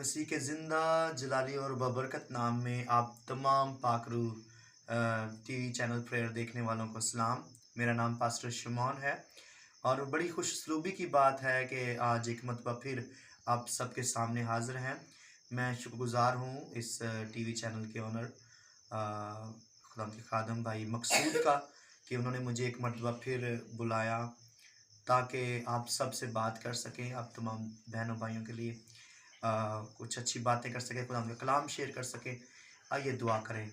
मसीह के ज़िंदा जलाली और बबरकत नाम में आप तमाम पाकरू टीवी चैनल प्रेयर देखने वालों को सलाम। मेरा नाम पास्टर शिमोन है और बड़ी खुशसलूबी की बात है कि आज एक मरतबा फिर आप सबके सामने हाज़िर हैं। मैं शुक्रगुज़ार हूँ इस टीवी चैनल के ओनर खुदा के खादम भाई मकसूद का कि उन्होंने मुझे एक मरतबा फिर बुलाया ताकि आप सब से बात कर सकें, आप तमाम बहनों भाइयों के लिए कुछ अच्छी बातें कर सकें, खुदा का कलाम शेयर कर सकें। आइए दुआ करें।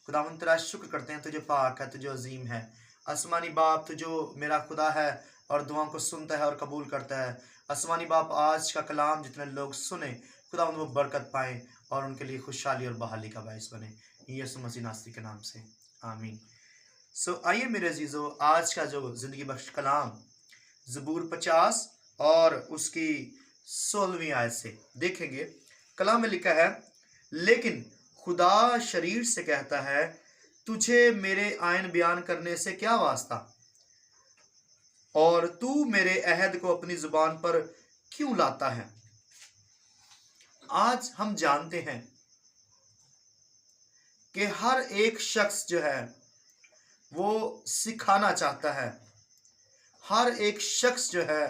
खुदावंद तेरा शुक्र करते हैं, तुझे पाक है, तुझे अजीम है। आसमानी बाप तू जो मेरा खुदा है और दुआओं को सुनता है और कबूल करता है। आसमानी बाप आज का कलाम जितने लोग सुने खुदावंद वो बरकत पाएँ और उनके लिए खुशहाली और बहाली का बायस बने। यीशु मसीह नासरी के नाम से आमीन। आइए मेरे अजीज़ों, आज का जो ज़िंदगी बख्श कलाम ज़बूर 50 और उसकी 16वीं आयत से देखेंगे। कलाम में लिखा है, लेकिन खुदा शरीर से कहता है, तुझे मेरे आयन बयान करने से क्या वास्ता, और तू मेरे अहद को अपनी जुबान पर क्यों लाता है। आज हम जानते हैं कि हर एक शख्स जो है वो सिखाना चाहता है। हर एक शख्स जो है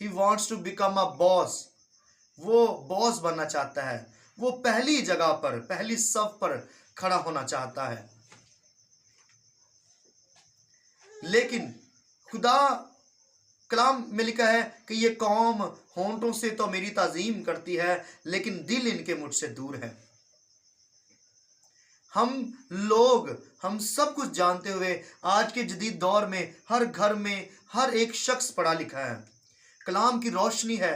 he wants to become a boss, वो बॉस बनना चाहता है। वो पहली जगह पर, पहली सफ पर खड़ा होना चाहता है। लेकिन खुदा कलाम में लिखा है कि ये कौम होंठों से तो मेरी ताजीम करती है, लेकिन दिल इनके मुझसे दूर है। हम सब कुछ जानते हुए आज के जदीद दौर में हर घर में हर एक शख्स पढ़ा लिखा है, कलाम की रोशनी है,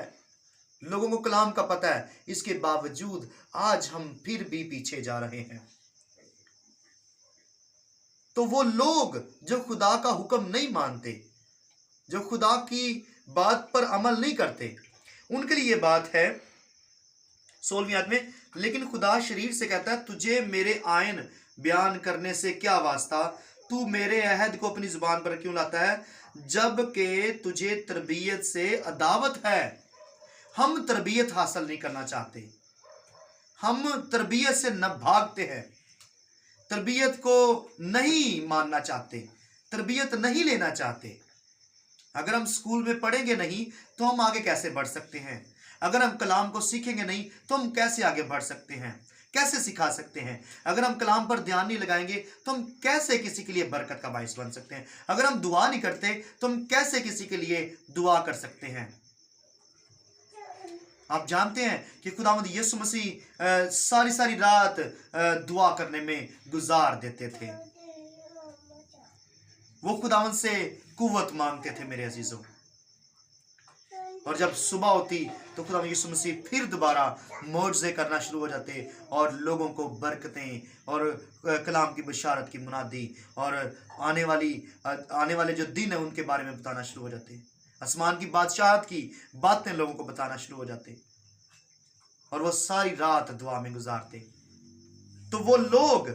लोगों को कलाम का पता है। इसके बावजूद आज हम फिर भी पीछे जा रहे हैं। तो वो लोग जो खुदा का हुक्म नहीं मानते, जो खुदा की बात पर अमल नहीं करते, उनके लिए ये बात है 16वीं आयत में, लेकिन खुदा शरीर से कहता है, तुझे मेरे आयन बयान करने से क्या वास्ता, तू मेरे अहद को अपनी जुबान पर क्यों लाता है, जबकि तुझे तरबियत से अदावत है। हम तरबियत हासिल नहीं करना चाहते, हम तरबियत से न भागते हैं, तरबियत को नहीं मानना चाहते, तरबियत नहीं लेना चाहते। अगर हम स्कूल में पढ़ेंगे नहीं तो हम आगे कैसे बढ़ सकते हैं। अगर हम कलाम को सीखेंगे नहीं तो हम कैसे आगे बढ़ सकते हैं, कैसे सिखा सकते हैं। अगर हम कलाम पर ध्यान नहीं लगाएंगे तो हम कैसे किसी के लिए बरकत का बाइस बन सकते हैं। अगर हम दुआ नहीं करते तो हम कैसे किसी के लिए दुआ कर सकते हैं। आप जानते हैं कि खुदावंद यीशु मसीह सारी सारी रात दुआ करने में गुजार देते थे। वो खुदावंद से कुव्वत मांगते थे मेरे अजीजों। और जब सुबह होती तो खुदा यीशु मसीह फिर दोबारा मौजज़े करना शुरू हो जाते और लोगों को बरकतें और कलाम की बशारत की मुनादी और आने वाले जो दिन है उनके बारे में बताना शुरू हो जाते। आसमान की बादशाहत की बातें लोगों को बताना शुरू हो जाते और वो सारी रात दुआ में गुजारते। तो वो लोग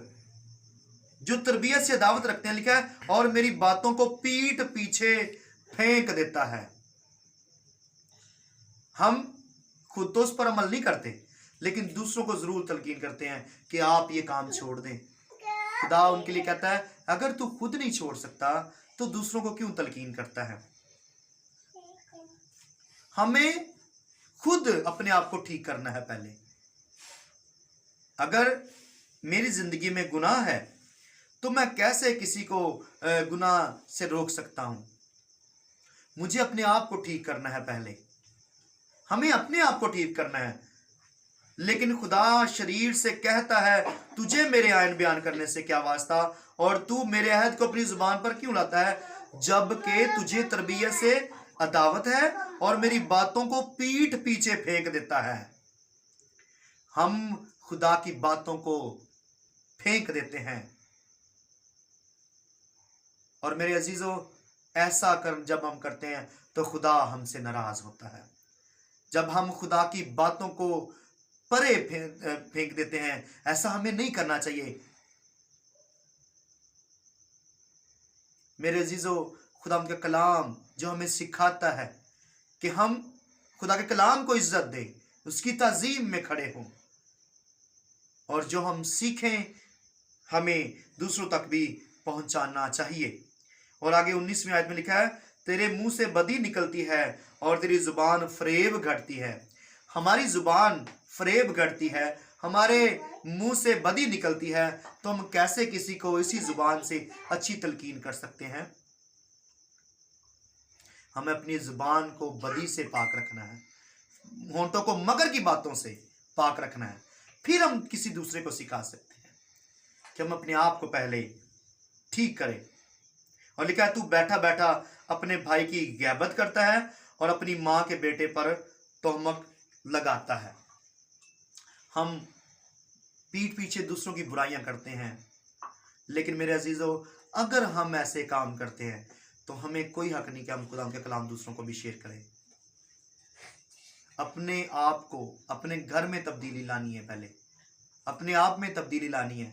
जो तरबियत से दावत रखते हैं, लिखा है, और मेरी बातों को पीठ पीछे फेंक देता है। हम खुद तो उस पर अमल नहीं करते, लेकिन दूसरों को जरूर तलकीन करते हैं कि आप ये काम छोड़ दें। खुदा उनके लिए कहता है, अगर तू खुद नहीं छोड़ सकता तो दूसरों को क्यों तलकीन करता है। हमें खुद अपने आप को ठीक करना है पहले। अगर मेरी जिंदगी में गुनाह है तो मैं कैसे किसी को गुनाह से रोक सकता हूं। मुझे अपने आप को ठीक करना है पहले, हमें अपने आप को ठीक करना है। लेकिन खुदा शरीर से कहता है, तुझे मेरे आयन बयान करने से क्या वास्ता, और तू मेरे अहद को अपनी जुबान पर क्यों लाता है, जबकि तुझे तरबियत से अदावत है और मेरी बातों को पीठ पीछे फेंक देता है। हम खुदा की बातों को फेंक देते हैं। और मेरे अजीजों, ऐसा जब हम करते हैं तो खुदा हमसे नाराज होता है। जब हम खुदा की बातों को परे फेंक देते हैं, ऐसा हमें नहीं करना चाहिए। मेरे अजीजों, खुदा का कलाम जो हमें सिखाता है कि हम खुदा के कलाम को इज्जत दें, उसकी ताजीम में खड़े हों, और जो हम सीखें हमें दूसरों तक भी पहुंचाना चाहिए। और आगे 19वीं आयत में लिखा है, तेरे मुंह से बदी निकलती है और तेरी जुबान फरेब घड़ती है। हमारी जुबान फरेब घड़ती है, हमारे मुंह से बदी निकलती है, तो हम कैसे किसी को इसी जुबान से अच्छी तलकीन कर सकते हैं? हमें अपनी जुबान को बदी से पाक रखना है, होंठों को मगर की बातों से पाक रखना है, फिर हम किसी दूसरे को सिखा सकते हैं कि हम अपने आप को पहले ठीक करें। और लिखा है, तू बैठा बैठा अपने भाई की गैबत करता है और अपनी मां के बेटे पर तोहमत लगाता है। हम पीठ पीछे दूसरों की बुराइयां करते हैं, लेकिन मेरे अजीजों, अगर हम ऐसे काम करते हैं तो हमें कोई हक नहीं कि हम खुदा के कलाम दूसरों को भी शेयर करें। अपने आप को, अपने घर में तब्दीली लानी है, पहले अपने आप में तब्दीली लानी है,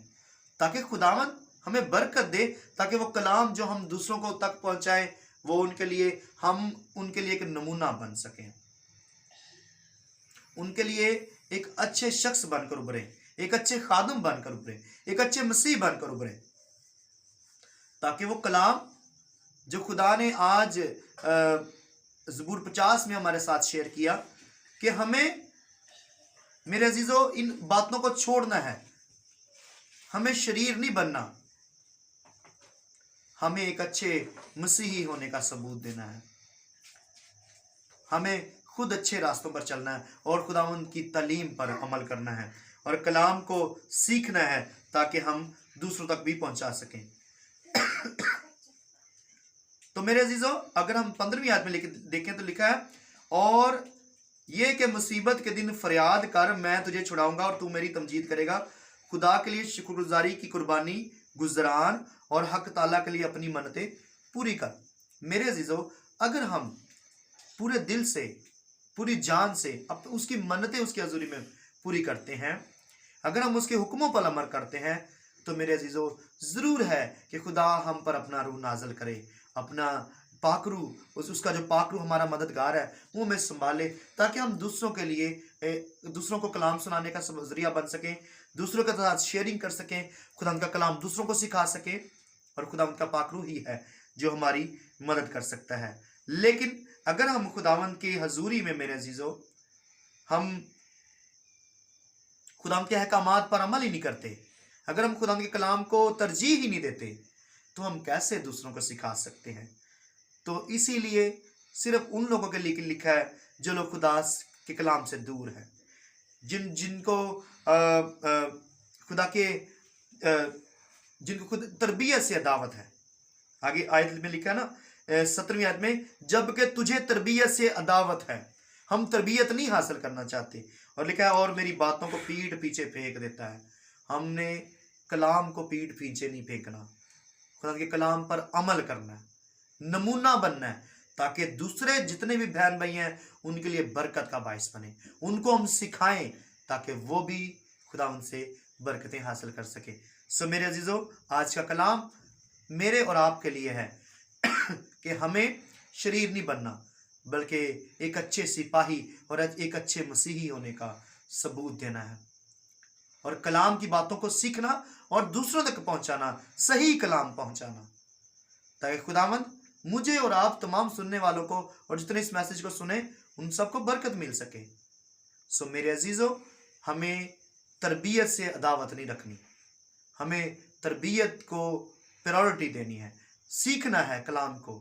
ताकि खुदावंद हमें बरकत दे, ताकि वो कलाम जो हम दूसरों को तक पहुंचाए वो उनके लिए, हम उनके लिए एक नमूना बन सकें, उनके लिए एक अच्छे शख्स बनकर उभरे, एक अच्छे खादम बनकर उभरे, एक अच्छे मसीह बनकर उभरे, ताकि वो कलाम जो खुदा ने आज ज़बूर 50 में हमारे साथ शेयर किया कि हमें, मेरे अजीजों, इन बातों को छोड़ना है, हमें शरीर नहीं बनना, हमें एक अच्छे मसीही होने का सबूत देना है, हमें खुद अच्छे रास्तों पर चलना है और खुदावंद की तालीम पर अमल करना है और कलाम को सीखना है, ताकि हम दूसरों तक भी पहुंचा सकें। तो मेरे अजीजों, अगर हम 15वीं आयत में देखें तो लिखा है, और ये कि मुसीबत के दिन फरियाद कर, मैं तुझे छुड़ाऊंगा और तू मेरी तमजीद करेगा। खुदा के लिए शुक्रगुजारी की कुर्बानी गुजरान और हक ताला के लिए अपनी मन्नतें पूरी कर। मेरे अजीजों, अगर हम पूरे दिल से, पूरी जान से उसकी मन्नतें उसकी हजूरी में पूरी करते हैं, अगर हम उसके हुक्मों पर अमल करते हैं, तो मेरे अजीजों, जरूर है कि खुदा हम पर अपना रूह नाजल करे, अपना पाकरू, उसका जो पाकरू हमारा मददगार है वो हमें संभाले, ताकि हम दूसरों के लिए, दूसरों को कलाम सुनाने का जरिया बन सकें, दूसरों के साथ शेयरिंग कर सकें, खुदा का कलाम दूसरों को सिखा सकें, और खुदा का पाकरू ही है जो हमारी मदद कर सकता है। लेकिन अगर हम खुदावंद की हजूरी में, मेरे अजीजों, हम खुदा के अहकामात पर अमल ही नहीं करते, अगर हम खुदा के कलाम को तरजीह ही नहीं देते, तो हम कैसे दूसरों को सिखा सकते हैं? तो इसीलिए सिर्फ उन लोगों के लिए लिखा है जो लोग खुदा के कलाम से दूर हैं, जिनको खुदा के जिनको खुद तरबियत से अदावत है। आगे आयत में लिखा है ना, 17वीं आयत में, जबकि तुझे तरबियत से अदावत है। हम तरबियत नहीं हासिल करना चाहते, और लिखा है, और मेरी बातों को पीठ पीछे फेंक देता है। हमने कलाम को पीठ पीछे नहीं फेंकना, खुदा के कलाम पर अमल करना है, नमूना बनना है, ताकि दूसरे जितने भी बहन भाई हैं उनके लिए बरकत का बायस बने, उनको हम सिखाएं, ताकि वो भी खुदा उनसे बरकतें हासिल कर सके। सो मेरे अजीजों, आज का कलाम मेरे और आपके लिए है कि हमें शरीर नहीं बनना, बल्कि एक अच्छे सिपाही और एक अच्छे मसीही होने का सबूत देना है, और कलाम की बातों को सीखना और दूसरों तक पहुंचाना, सही कलाम पहुंचाना, ताकि खुदावंद मुझे और आप तमाम सुनने वालों को, और जितने इस मैसेज को सुने, उन सबको बरकत मिल सके। सो मेरे अजीजों, हमें तरबियत से अदावत नहीं रखनी, हमें तरबियत को प्रायोरिटी देनी है, सीखना है कलाम को,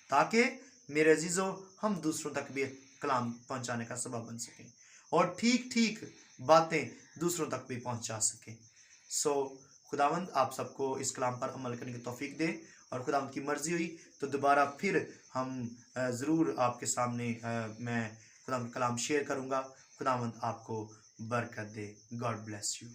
ताकि मेरे अजीजों हम दूसरों तक भी कलाम पहुंचाने का सबब बन सकें और ठीक ठीक बातें दूसरों तक भी पहुंचा सकें। सो खुदावंद आप सबको इस कलाम पर अमल करने की तौफीक दे, और खुदावंद की मर्जी हुई तो दोबारा फिर हम ज़रूर आपके सामने मैं खुदावंद कलाम शेयर करूंगा। खुदावंद आपको बरकत दे। God bless you.